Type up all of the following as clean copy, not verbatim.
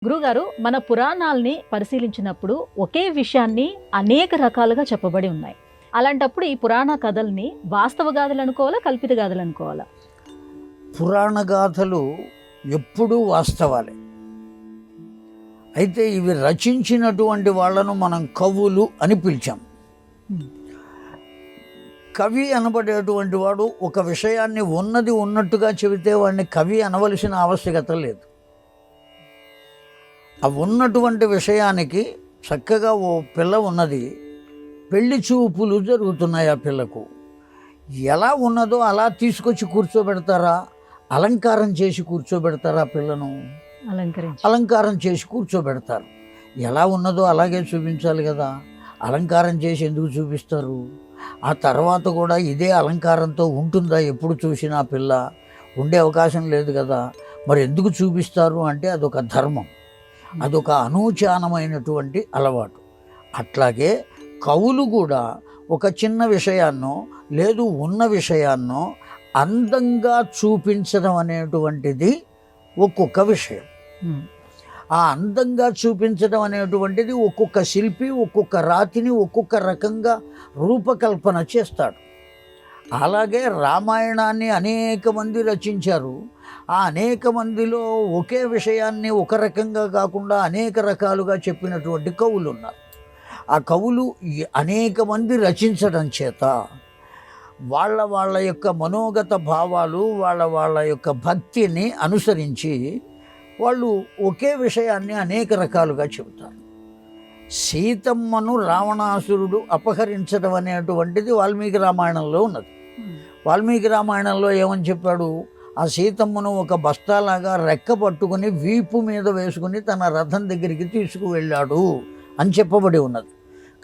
గురుగారు, మన పురాణాల్ని పరిశీలించినప్పుడు ఒకే విషయాన్ని అనేక రకాలుగా చెప్పబడి ఉన్నాయి. అలాంటప్పుడు ఈ పురాణ కథల్ని వాస్తవ గాథలు అనుకోవాలా, కల్పిత గాథలు అనుకోవాలా? పురాణ గాథలు ఎప్పుడూ వాస్తవాలే. అయితే ఇవి రచించినటువంటి వాళ్ళను మనం కవులు అని పిలిచాం. కవి అనబడేటువంటి వాడు ఒక విషయాన్ని ఉన్నది ఉన్నట్టుగా చెబితే వాడిని కవి అనవలసిన ఆవశ్యకత లేదు. ఆ ఉన్నటువంటి విషయానికి చక్కగా ఓ పిల్ల ఉన్నది, పెళ్లి చూపులు జరుగుతున్నాయి. ఆ పిల్లకు ఎలా ఉన్నదో అలా తీసుకొచ్చి కూర్చోబెడతారా? అలంకారం చేసి కూర్చోబెడతారా? పిల్లను అలంకారం చేసి కూర్చోబెడతారు. ఎలా ఉన్నదో అలాగే చూపించాలి కదా. అలంకారం చేసి ఎందుకు చూపిస్తారు? ఆ తర్వాత కూడా ఇదే అలంకారంతో ఉంటుందా? ఎప్పుడు చూసినా పిల్ల ఉండే అవకాశం లేదు కదా. మరి ఎందుకు చూపిస్తారు అంటే అదొక ధర్మం, అదొక అనూచానమైనటువంటి అలవాటు. అట్లాగే కవులు కూడా ఒక చిన్న విషయాన్నో లేదు ఉన్న విషయాన్నో అందంగా చూపించడం అనేటువంటిది ఒక్కొక్క విషయం. ఆ అందంగా చూపించడం అనేటువంటిది ఒక్కొక్క శిల్పి ఒక్కొక్క రాతిని ఒక్కొక్క రకంగా రూపకల్పన చేస్తాడు. అలాగే రామాయణాన్ని అనేక మంది రచించారు. ఆ అనేక మందిలో ఒకే విషయాన్ని ఒక రకంగా కాకుండా అనేక రకాలుగా చెప్పినటువంటి కవులు ఉన్నారు. ఆ కవులు అనేక మంది రచించడం చేత వాళ్ళ యొక్క మనోగత భావాలు వాళ్ళ యొక్క భక్తిని అనుసరించి వాళ్ళు ఒకే విషయాన్ని అనేక రకాలుగా చెబుతారు. సీతమ్మను రావణాసురుడు అపహరించడం అనేటువంటిది వాల్మీకి రామాయణంలో ఉన్నది. వాల్మీకి రామాయణంలో ఏమని చెప్పాడు? ఆ సీతమ్మను ఒక బస్తాలాగా రెక్క పట్టుకుని వీపు మీద వేసుకుని తన రథం దగ్గరికి తీసుకువెళ్ళాడు అని చెప్పబడి ఉన్నది.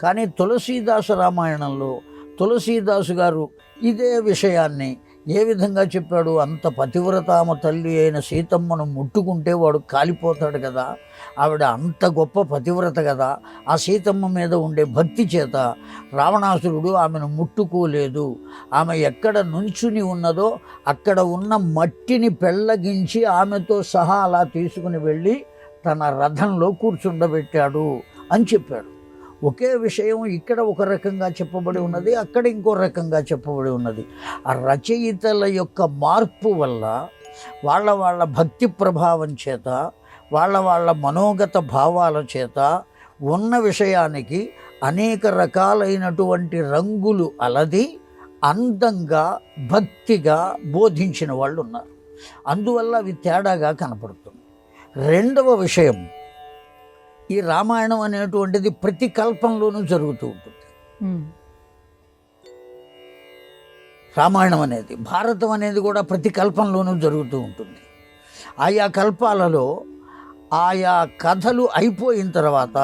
కానీ తులసీదాసు రామాయణంలో తులసీదాసు గారు ఇదే విషయాన్ని ఏ విధంగా చెప్పాడు? అంత పతివ్రతామ తల్లి అయిన సీతమ్మను ముట్టుకుంటే వాడు కాలిపోతాడు కదా, ఆవిడ అంత గొప్ప పతివ్రత కదా, ఆ సీతమ్మ మీద ఉండే భక్తి చేత రావణాసురుడు ఆమెను ముట్టుకోలేదు. ఆమె ఎక్కడ నుంచుని ఉన్నదో అక్కడ ఉన్న మట్టిని పెళ్ళగించి ఆమెతో సహా అలా తీసుకుని వెళ్ళి తన రథంలో కూర్చుండబెట్టాడు అని చెప్పాడు. ఒకే విషయం ఇక్కడ ఒక రకంగా చెప్పబడి ఉన్నది, అక్కడ ఇంకో రకంగా చెప్పబడి ఉన్నది. ఆ రచయితల యొక్క మార్పు వల్ల వాళ్ళ భక్తి ప్రభావం చేత వాళ్ళ మనోగత భావాల చేత ఉన్న విషయానికి అనేక రకాలైనటువంటి రంగులు అలది అందంగా భక్తిగా బోధించిన వాళ్ళు ఉన్నారు. అందువల్ల అవి తేడాగా కనపడుతుంది. రెండవ విషయం, ఈ రామాయణం అనేటువంటిది ప్రతి కల్పంలోనూ జరుగుతూ ఉంటుంది. రామాయణం అనేది, భారతం అనేది కూడా ప్రతి కల్పంలోనూ జరుగుతూ ఉంటుంది. ఆయా కల్పాలలో ఆయా కథలు అయిపోయిన తర్వాత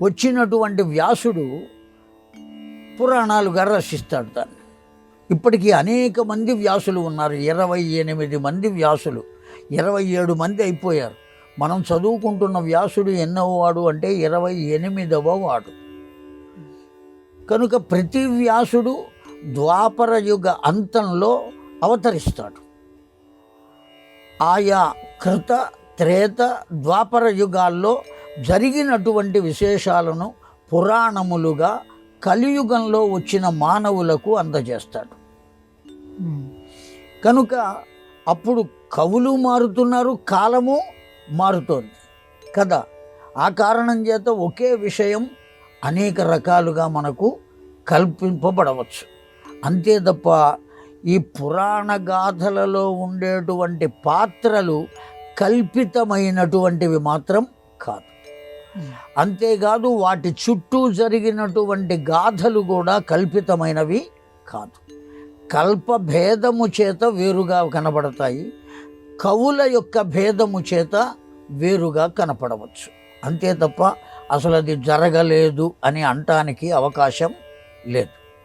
వచ్చినటువంటి వ్యాసుడు పురాణాలుగా రచిస్తాడు దాన్ని. ఇప్పటికీ అనేక మంది వ్యాసులు ఉన్నారు. 28 మంది వ్యాసులు, 27 మంది అయిపోయారు. మనం చదువుకుంటున్న వ్యాసుడు ఎన్నవ వాడు అంటే 28వ వాడు. కనుక ప్రతి వ్యాసుడు ద్వాపర యుగ అంతంలో అవతరిస్తాడు. ఆయా కృత త్రేత ద్వాపర యుగాల్లో జరిగినటువంటి విశేషాలను పురాణములుగా కలియుగంలో వచ్చిన మానవులకు అందజేస్తాడు. కనుక అప్పుడు కవులు మారుతున్నారు, కాలము మారుతోంది కదా. ఆ కారణం చేత ఒకే విషయం అనేక రకాలుగా మనకు కల్పింపబడవచ్చు. అంతే తప్ప ఈ పురాణ గాథలలో ఉండేటువంటి పాత్రలు కల్పితమైనటువంటివి మాత్రం కాదు. అంతేకాదు వాటి చుట్టూ జరిగినటువంటి గాథలు కూడా కల్పితమైనవి కాదు. కల్పభేదము చేత వేరుగా కనబడతాయి, కవుల యొక్క భేదము చేత వేరుగా కనపడవచ్చు. అంతే తప్ప అసలు అది జరగలేదు అని అనటానికి అవకాశం లేదు.